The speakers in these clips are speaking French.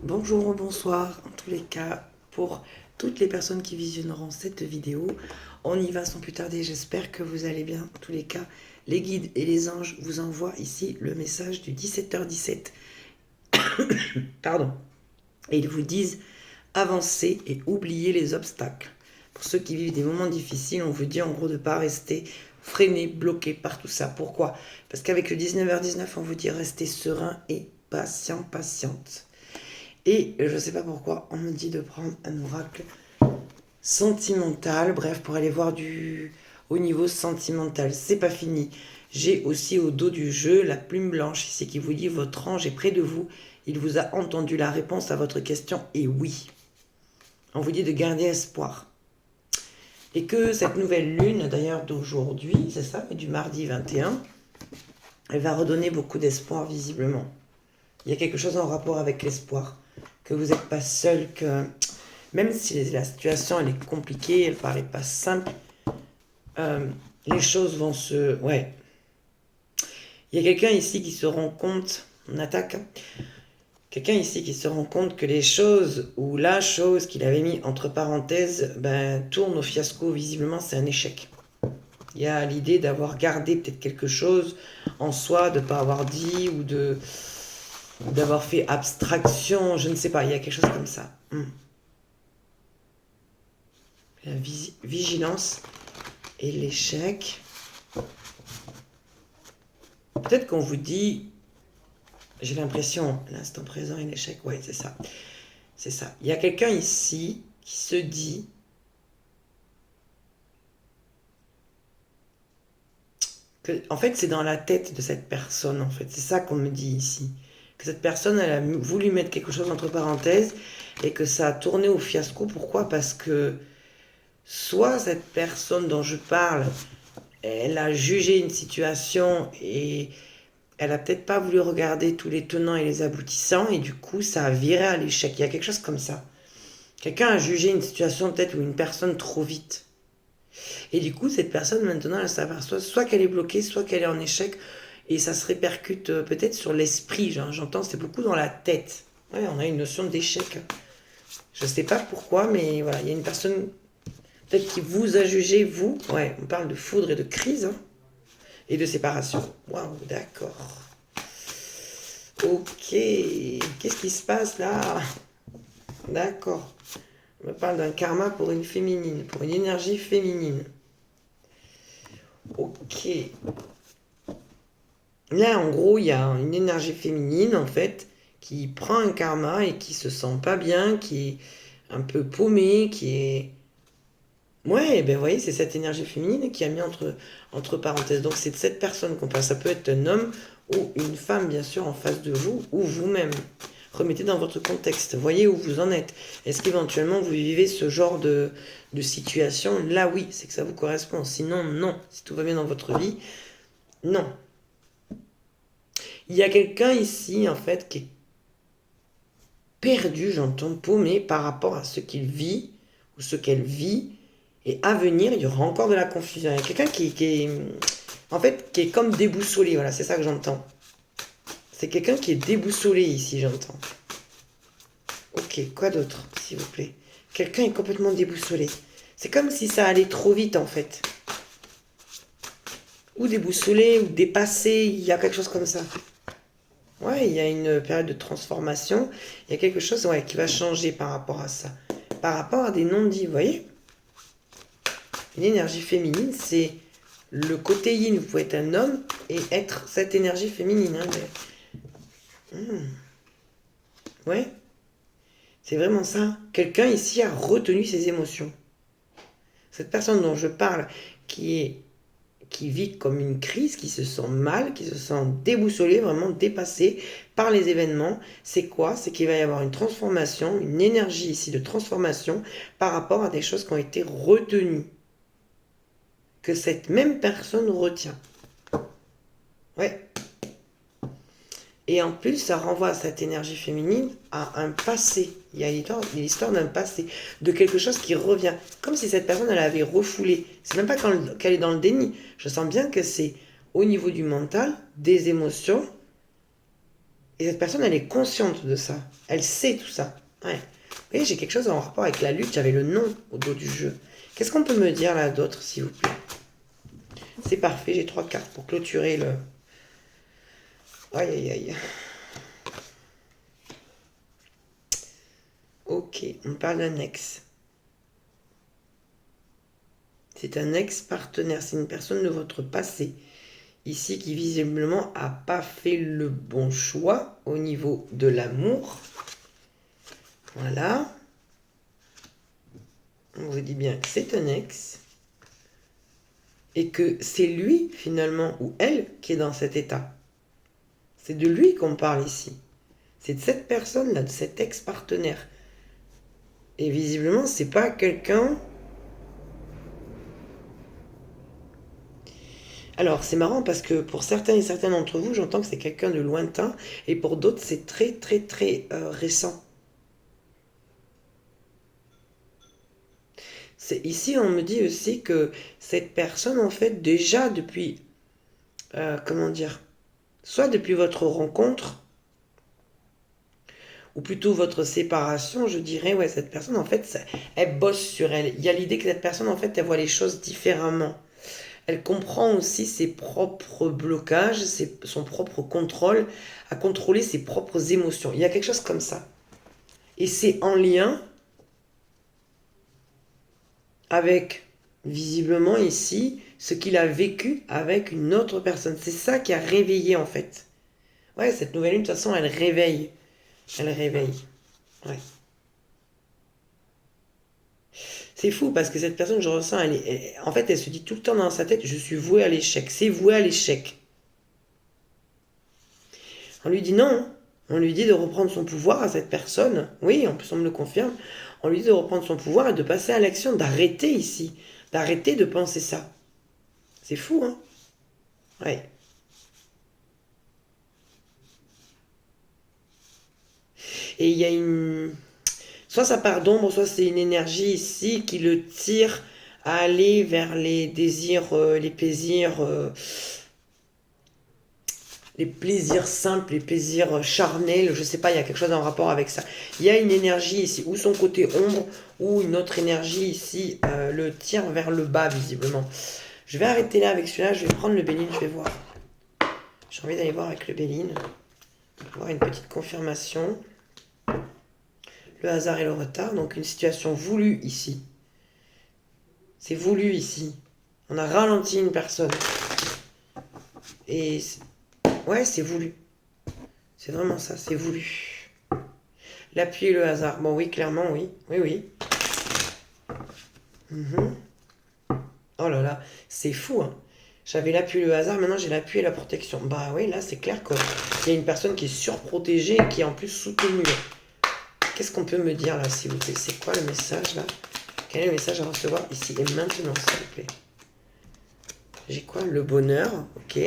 Bonjour ou bonsoir, en tous les cas, pour toutes les personnes qui visionneront cette vidéo. On y va sans plus tarder, j'espère que vous allez bien. En tous les cas, les guides et les anges vous envoient ici le message du 17h17. Pardon. Et ils vous disent avancez et oubliez les obstacles. Pour ceux qui vivent des moments difficiles, on vous dit en gros de ne pas rester freiné, bloqué par tout ça. Pourquoi? Parce qu'avec le 19h19, on vous dit restez serein et patient, patiente. Et je ne sais pas pourquoi, on me dit de prendre un oracle sentimental, bref, pour aller voir au niveau sentimental. C'est pas fini. J'ai aussi au dos du jeu la plume blanche ici qui vous dit votre ange est près de vous. Il vous a entendu, la réponse à votre question est oui. On vous dit de garder espoir. Et que cette nouvelle lune, d'ailleurs d'aujourd'hui, c'est ça, mais du mardi 21, elle va redonner beaucoup d'espoir visiblement. Il y a quelque chose en rapport avec l'espoir, que vous n'êtes pas seul, que même si la situation elle est compliquée, elle paraît pas simple, les choses vont se... Ouais. Il y a quelqu'un ici qui se rend compte, on attaque, quelqu'un ici qui se rend compte que les choses, ou la chose qu'il avait mis entre parenthèses, tourne au fiasco, visiblement c'est un échec. Il y a l'idée d'avoir gardé peut-être quelque chose en soi, de ne pas avoir dit, ou d'avoir fait abstraction, je ne sais pas, il y a quelque chose comme ça. La vigilance et l'échec. Peut-être qu'on vous dit, j'ai l'impression, l'instant présent et l'échec, ouais, c'est ça. C'est ça. Il y a quelqu'un ici qui se dit que, en fait, c'est dans la tête de cette personne, en fait. C'est ça qu'on me dit ici. Que cette personne, elle a voulu mettre quelque chose entre parenthèses et que ça a tourné au fiasco. Pourquoi? Parce que soit cette personne dont je parle, elle a jugé une situation et elle a peut-être pas voulu regarder tous les tenants et les aboutissants et du coup ça a viré à l'échec. Il y a quelque chose comme ça. Quelqu'un a jugé une situation peut-être ou une personne trop vite. Et du coup cette personne maintenant elle s'aperçoit soit qu'elle est bloquée, soit qu'elle est en échec et ça se répercute peut-être sur l'esprit. J'entends c'est beaucoup dans la tête. Ouais, on a une notion d'échec. Je sais pas pourquoi mais voilà, il y a une personne peut-être qui vous a jugé, vous. Ouais, on parle de foudre et de crise et de séparation. Waouh, d'accord. Ok, qu'est-ce qui se passe là? D'accord. On me parle d'un karma pour une féminine, pour une énergie féminine. Ok. Là, en gros, il y a une énergie féminine, en fait, qui prend un karma et qui se sent pas bien, qui est un peu paumée, qui est... Ouais, ben vous voyez, c'est cette énergie féminine qui a mis entre parenthèses. Donc c'est de cette personne qu'on parle. Ça peut être un homme ou une femme, bien sûr, en face de vous, ou vous-même. Remettez dans votre contexte. Voyez où vous en êtes. Est-ce qu'éventuellement vous vivez ce genre de situation? Là, oui, c'est que ça vous correspond. Sinon, non. Si tout va bien dans votre vie, non. Il y a quelqu'un ici, en fait, qui est perdu, j'entends, paumé par rapport à ce qu'il vit ou ce qu'elle vit. Et à venir, il y aura encore de la confusion. Il y a quelqu'un qui est, en fait, qui est comme déboussolé. Voilà, c'est ça que j'entends. C'est quelqu'un qui est déboussolé ici, j'entends. Ok, quoi d'autre, s'il vous plaît? Quelqu'un est complètement déboussolé. C'est comme si ça allait trop vite, en fait. Ou déboussolé, ou dépassé, il y a quelque chose comme ça. Ouais, il y a une période de transformation. Il y a quelque chose ouais, qui va changer par rapport à ça. Par rapport à des non-dits, vous voyez? Une énergie féminine, c'est le côté yin. Vous pouvez être un homme et être cette énergie féminine. Ouais, c'est vraiment ça. Quelqu'un ici a retenu ses émotions. Cette personne dont je parle, qui vit comme une crise, qui se sent mal, qui se sent déboussolée, vraiment dépassée par les événements, c'est quoi? C'est qu'il va y avoir une transformation, une énergie ici de transformation par rapport à des choses qui ont été retenues. Que cette même personne retient. Ouais. Et en plus, ça renvoie à cette énergie féminine à un passé. Il y a l'histoire d'un passé, de quelque chose qui revient. Comme si cette personne, elle avait refoulé. C'est même pas qu'elle est dans le déni. Je sens bien que c'est au niveau du mental, des émotions, Et cette personne, elle est consciente de ça. Elle sait tout ça. Ouais. Vous voyez, j'ai quelque chose en rapport avec la lutte. J'avais le nom au dos du jeu. Qu'est-ce qu'on peut me dire là d'autre, s'il vous plaît? C'est parfait, j'ai 3 cartes pour clôturer le... Aïe, aïe, aïe. Ok, on parle d'un ex. C'est un ex-partenaire, c'est une personne de votre passé. Ici, qui visiblement n'a pas fait le bon choix au niveau de l'amour. Voilà. On vous dit bien que c'est un ex. Et que c'est lui, finalement, ou elle, qui est dans cet état. C'est de lui qu'on parle ici. C'est de cette personne-là, de cet ex-partenaire. Et visiblement, c'est pas quelqu'un... Alors, c'est marrant parce que pour certains et certaines d'entre vous, j'entends que c'est quelqu'un de lointain, et pour d'autres, c'est très, très, très récent. Ici, on me dit aussi que cette personne, en fait, déjà depuis, comment dire, soit depuis votre rencontre, ou plutôt votre séparation, je dirais, ouais, cette personne, en fait, elle bosse sur elle. Il y a l'idée que cette personne, en fait, elle voit les choses différemment. Elle comprend aussi ses propres blocages, son propre contrôle, à contrôler ses propres émotions. Il y a quelque chose comme ça. Et c'est en lien avec, visiblement ici, ce qu'il a vécu avec une autre personne. C'est ça qui a réveillé, en fait. Ouais, cette nouvelle lune, de toute façon, elle réveille. Elle réveille. Ouais. C'est fou parce que cette personne, je ressens, en fait, elle se dit tout le temps dans sa tête, je suis vouée à l'échec. C'est voué à l'échec. On lui dit non. On lui dit de reprendre son pouvoir à cette personne. Oui, en plus on me le confirme. On lui dit de reprendre son pouvoir et de passer à l'action, d'arrêter ici. D'arrêter de penser ça. C'est fou, hein? Ouais. Et il y a une... Soit ça part d'ombre, soit c'est une énergie ici qui le tire à aller vers les désirs, les plaisirs simples, les plaisirs charnels, je sais pas, il y a quelque chose en rapport avec ça. Il y a une énergie ici, ou son côté ombre, ou une autre énergie ici le tire vers le bas, visiblement. Je vais arrêter là avec celui-là, je vais prendre le Béline, je vais voir. J'ai envie d'aller voir avec le Béline, pour avoir une petite confirmation. Le hasard et le retard, donc une situation voulue ici. C'est voulu ici. On a ralenti une personne. Et ouais, c'est voulu. C'est vraiment ça, c'est voulu. L'appui et le hasard. Bon, oui, clairement, oui. Oui, oui. Oh là là, c'est fou, hein. J'avais l'appui et le hasard, maintenant j'ai l'appui et la protection. Bah oui, là, c'est clair qu'il y a une personne qui est surprotégée et qui est en plus soutenue. Qu'est-ce qu'on peut me dire là, s'il vous plaît? C'est quoi le message là? Quel est le message à recevoir ici et maintenant, s'il vous plaît? J'ai quoi? Le bonheur, ok.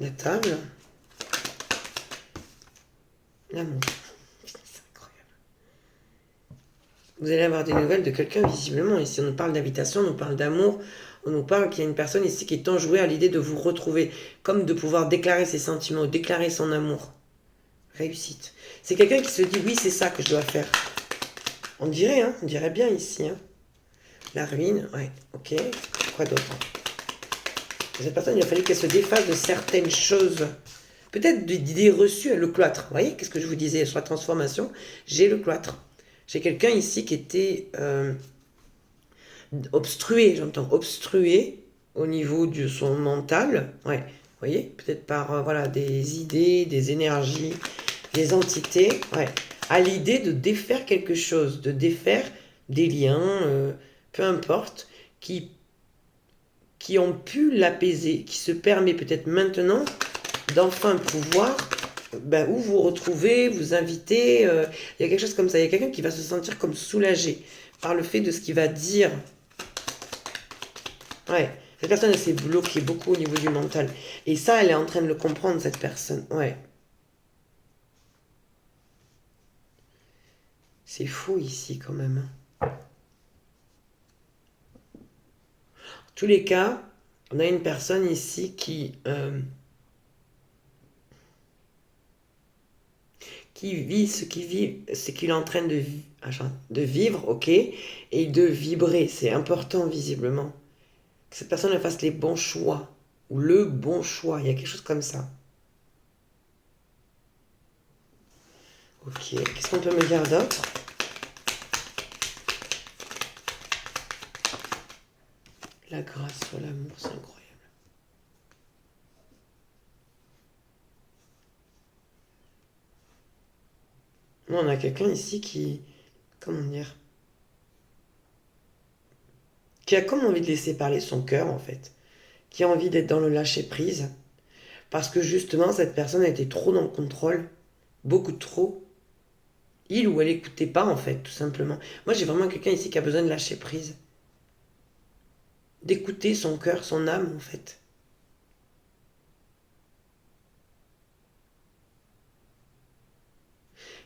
La table. L'amour. C'est incroyable. Vous allez avoir des nouvelles de quelqu'un visiblement. Ici, on nous parle d'habitation, on nous parle d'amour, on nous parle qu'il y a une personne ici qui est enjouée à l'idée de vous retrouver, comme de pouvoir déclarer ses sentiments, déclarer son amour. Réussite. C'est quelqu'un qui se dit oui, c'est ça que je dois faire. On dirait, hein, on dirait bien ici. Hein. La ruine, ouais, ok. Quoi d'autre? Cette personne, il a fallu qu'elle se défasse de certaines choses. Peut-être d'idées reçues, le cloître. Vous voyez, qu'est-ce que je vous disais sur la transformation? J'ai le cloître. J'ai quelqu'un ici qui était obstrué, j'entends, obstrué au niveau de son mental. Ouais, vous voyez, peut-être par voilà, des idées, des énergies, des entités. Ouais, à l'idée de défaire quelque chose, de défaire des liens, peu importe, qui ont pu l'apaiser, qui se permet peut-être maintenant d'enfin pouvoir ou vous retrouver, vous inviter. Il y a quelque chose comme ça. Il y a quelqu'un qui va se sentir comme soulagé par le fait de ce qu'il va dire. Ouais. Cette personne, elle s'est bloquée beaucoup au niveau du mental. Et ça, elle est en train de le comprendre, cette personne. Ouais. C'est fou ici, quand même. En tous les cas, On a une personne ici qui vit ce qu'il est en train de vivre, ok, et de vibrer. C'est important, visiblement. Que cette personne elle fasse les bons choix, ou le bon choix. Il y a quelque chose comme ça. Ok, qu'est-ce qu'on peut me dire d'autre? La grâce sur l'amour, c'est incroyable. Moi, on a quelqu'un ici comment dire, qui a comme envie de laisser parler son cœur, en fait. Qui a envie d'être dans le lâcher-prise. Parce que justement, cette personne a été trop dans le contrôle. Beaucoup trop. Il ou elle écoutait pas, en fait, tout simplement. Moi, j'ai vraiment quelqu'un ici qui a besoin de lâcher prise. D'écouter son cœur, son âme, en fait.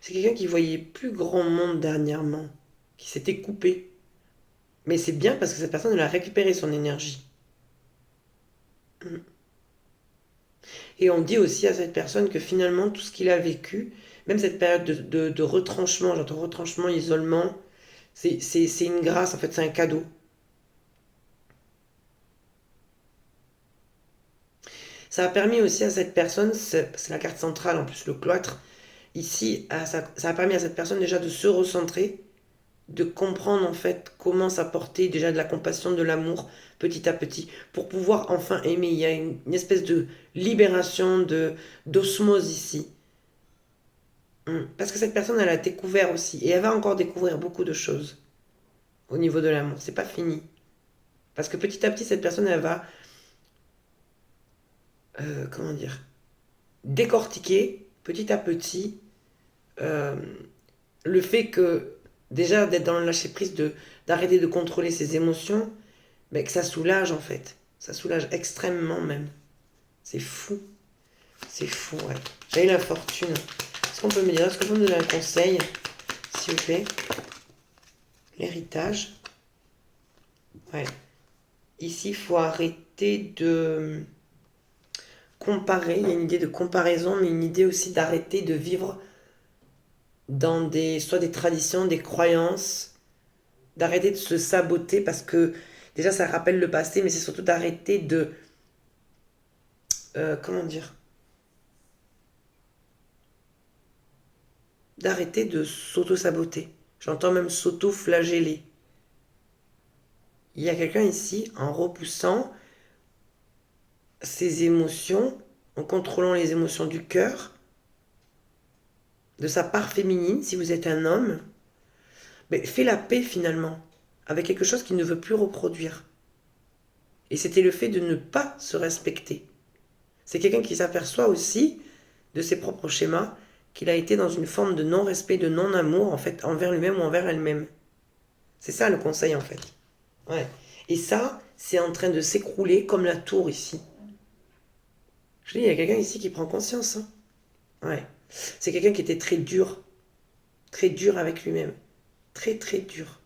C'est quelqu'un qui voyait plus grand monde dernièrement. Qui s'était coupé. Mais c'est bien parce que cette personne, elle a récupéré son énergie. Et on dit aussi à cette personne que finalement, tout ce qu'il a vécu, même cette période de retranchement, j'entends retranchement, isolement, c'est une grâce, en fait, c'est un cadeau. Ça a permis aussi à cette personne, c'est la carte centrale en plus, le cloître, ici, ça a permis à cette personne déjà de se recentrer, de comprendre en fait comment s'apporter déjà de la compassion, de l'amour petit à petit, pour pouvoir enfin aimer. Il y a une espèce de libération, d'osmose ici. Parce que cette personne, elle a découvert aussi, et elle va encore découvrir beaucoup de choses au niveau de l'amour. C'est pas fini. Parce que petit à petit, cette personne, elle va, comment dire, décortiquer petit à petit euh, le fait que déjà d'être dans le lâcher prise, d'arrêter de contrôler ses émotions, mais que ça soulage en fait. Ça soulage extrêmement même. C'est fou. C'est fou, ouais. J'ai eu la fortune. Est-ce qu'on peut me dire, est-ce que vous me donner un conseil, s'il vous plaît? L'héritage. Ouais. Ici, il faut arrêter de comparer. Il y a une idée de comparaison, mais une idée aussi d'arrêter de vivre dans soit des traditions, des croyances, d'arrêter de se saboter parce que déjà ça rappelle le passé, mais c'est surtout d'arrêter comment dire, d'arrêter de s'auto-saboter. J'entends même s'auto-flageller. Il y a quelqu'un ici, en repoussant ses émotions, en contrôlant les émotions du cœur, de sa part féminine, si vous êtes un homme, mais fait la paix finalement avec quelque chose qu'il ne veut plus reproduire. Et c'était le fait de ne pas se respecter. C'est quelqu'un qui s'aperçoit aussi de ses propres schémas, qu'il a été dans une forme de non-respect, de non-amour, en fait, envers lui-même ou envers elle-même. C'est ça le conseil, en fait. Ouais. Et ça, c'est en train de s'écrouler comme la tour ici. Je dis, il y a quelqu'un ici qui prend conscience. Hein. Ouais. C'est quelqu'un qui était très dur avec lui-même. Très, très dur.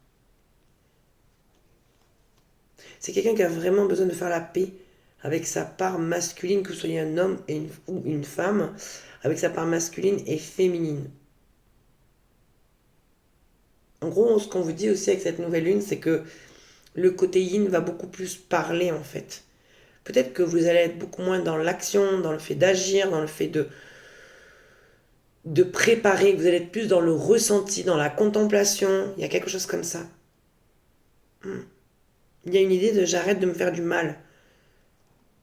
C'est quelqu'un qui a vraiment besoin de faire la paix avec sa part masculine, que ce soit un homme ou une femme, avec sa part masculine et féminine. En gros, ce qu'on vous dit aussi avec cette nouvelle lune, c'est que le côté yin va beaucoup plus parler en fait. Peut-être que vous allez être beaucoup moins dans l'action, dans le fait d'agir, dans le fait de préparer, que vous allez être plus dans le ressenti, dans la contemplation. Il y a quelque chose comme ça. Il y a une idée de j'arrête de me faire du mal.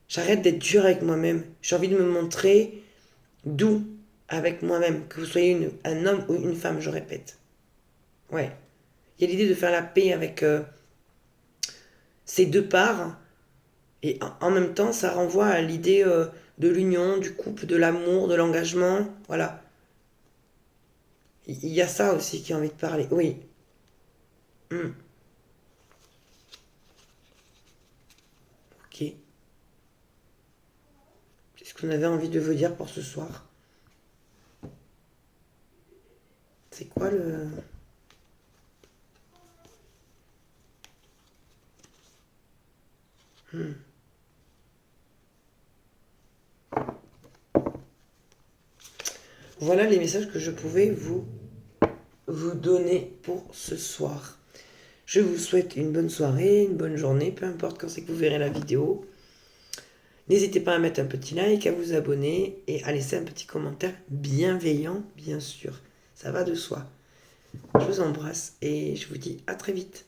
J'arrête d'être dur avec moi-même. J'ai envie de me montrer doux avec moi-même. Que vous soyez un homme ou une femme, je répète. Ouais. Il y a l'idée de faire la paix avec ces deux parts. Et en même temps, ça renvoie à l'idée de l'union, du couple, de l'amour, de l'engagement. Voilà. Il y a ça aussi qui a envie de parler. Oui. Hmm. Ok. C'est ce qu'on avait envie de vous dire pour ce soir. C'est quoi le... Hmm. Voilà les messages que je pouvais vous donner pour ce soir. Je vous souhaite une bonne soirée, une bonne journée, peu importe quand c'est que vous verrez la vidéo. N'hésitez pas à mettre un petit like, à vous abonner et à laisser un petit commentaire bienveillant, bien sûr. Ça va de soi. Je vous embrasse et je vous dis à très vite.